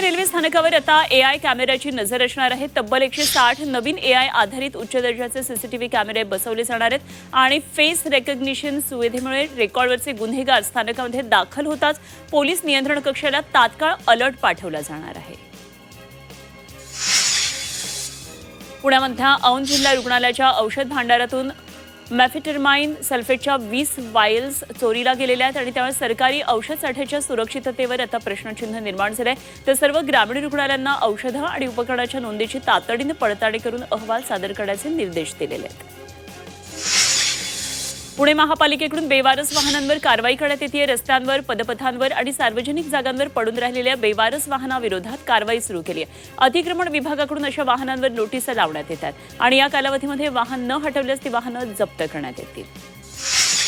Railway स्थानकावर आता AI कॅमेऱ्याची नजर असणार आहे। तब्बल 160 नवीन एआय आधारित उच्च दर्जाचे सीसीटीव्ही कॅमेरे बसवले जाणार आहेत आणि फेस रेकॉग्निशन सुविधेमुळे रेकॉर्डवरचे गुन्हेगार स्थानकामध्ये दाखल होताच पोलीस नियंत्रण कक्षाला तात्काळ अलर्ट पाठवला जाणार आहे। पुण्यामधल्या औंध जिल्हा रुग्णालयाच्या औषध भांडारातून मॅफेटरमाइन सल्फेटच्या 20 वायल्स चोरीला गेलेल्या आहेत आणि त्यामुळे सरकारी औषध साठ्याच्या सुरक्षिततेवर आता प्रश्नचिन्ह निर्माण झाले आहे। तर सर्व ग्रामीण रुग्णालयांना औषधं आणि उपकरणाच्या नोंदीची तातडीने पडताळणी करून अहवाल सादर करण्याचे निर्देश दिलेले आहेत। पुणे महापालिकेकडून बेवारस वाहनांवर कारवाई करण्यात येते। रस्त्यांवर, पदपथांवर आणि सार्वजनिक जागांवर पडून राहिलेल्या बेवारस वाहनाविरोधात कारवाई सुरू केली आहे। अतिक्रमण विभागाकडून अशा वाहनांवर नोटीसा लावण्यात येतात आणि या कालावधीमध्ये वाहन न हटवल्यास ती वाहनं जप्त करण्यात येतील।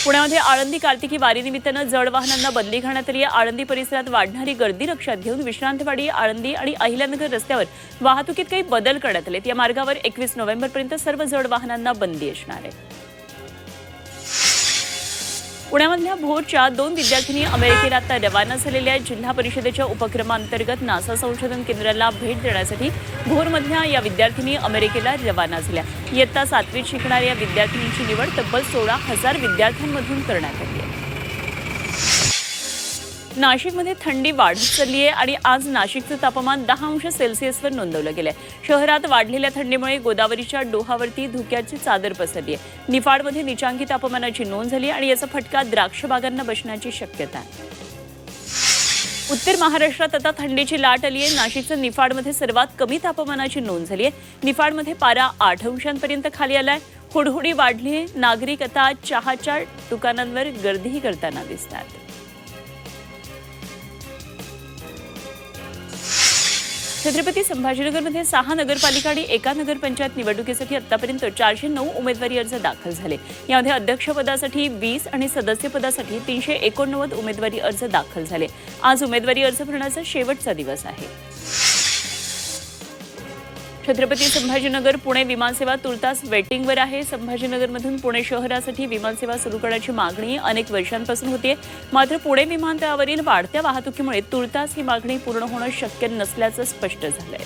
पुण्यामध्ये आळंदी कार्तिकी वारीनिमित्तानं जड वाहनांना बंदी घालण्यात आली आहे। आळंदी परिसरात वाढणारी गर्दी लक्षात घेऊन विश्रांतवाडी, आळंदी आणि अहिल्यानगर रस्त्यावर वाहतुकीत काही बदल करण्यात आलेत। या मार्गावर 21 नोव्हेंबरपर्यंत सर्व जड वाहनांना बंदी असणार आहे। पुण्यामधल्या भोरच्या 2 विद्यार्थिनी अमेरिकेला आता रवाना झालेल्या आहेत। जिल्हा परिषदेच्या उपक्रमांतर्गत नासा संशोधन केंद्राला भेट देण्यासाठी भोरमधल्या या विद्यार्थिनी अमेरिकेला रवाना झाल्या। इयत्ता 7वीत शिकणाऱ्या या विद्यार्थिनींची निवड तब्बल 16,000 विद्यार्थ्यांमधून करण्यात आली आहे। नाशिकमध्ये थंडी वाढत चालली आहे आणि आज नाशिकचं तापमान 10 अंश सेल्सिअसवर नोंदवलं गेलंय। शहरात वाढलेल्या थंडीमुळे गोदावरीच्या डोहावरती धुक्याची चादर पसरली आहे। निफाडमध्ये नीचांकी तापमानाची नोंद झाली आणि याचा फटका द्राक्ष बागांना बसण्याची शक्यता आहे। उत्तर महाराष्ट्रात आता थंडीची लाट आली आहे। नाशिकचं निफाडमध्ये सर्वात कमी तापमानाची नोंद झाली आहे। निफाडमध्ये पारा 8 अंशांपर्यंत खाली आलाय। हुडहुडी वाढली आहे। नागरिक आता चहाच्या दुकानांवर गर्दीही करताना दिसतात। छत्रपती संभाजीनगरमध्ये 6 नगरपालिका आणि 1 नगरपंचायत निवडणुकीसाठी आतापर्यंत 409 उमेदवारी अर्ज दाखल झाले। यामध्ये अध्यक्षपदासाठी 20 आणि सदस्यपदासाठी 389 उमेदवारी अर्ज दाखल झाले। आज उमेदवारी अर्ज भरण्याचा शेवटचा दिवस आहे। छत्रपती संभाजीनगर पुणे विमानसेवा तुर्तास वेटिंगवर आहे। संभाजीनगरमधून पुणे शहरासाठी विमानसेवा सुरू करण्याची मागणी अनेक वर्षांपासून होती, मात्र पुणे विमानतळावरील वाढत्या वाहतुकीमुळे तुर्तास ही मागणी पूर्ण होणं शक्य नसल्याचं स्पष्ट झालंय।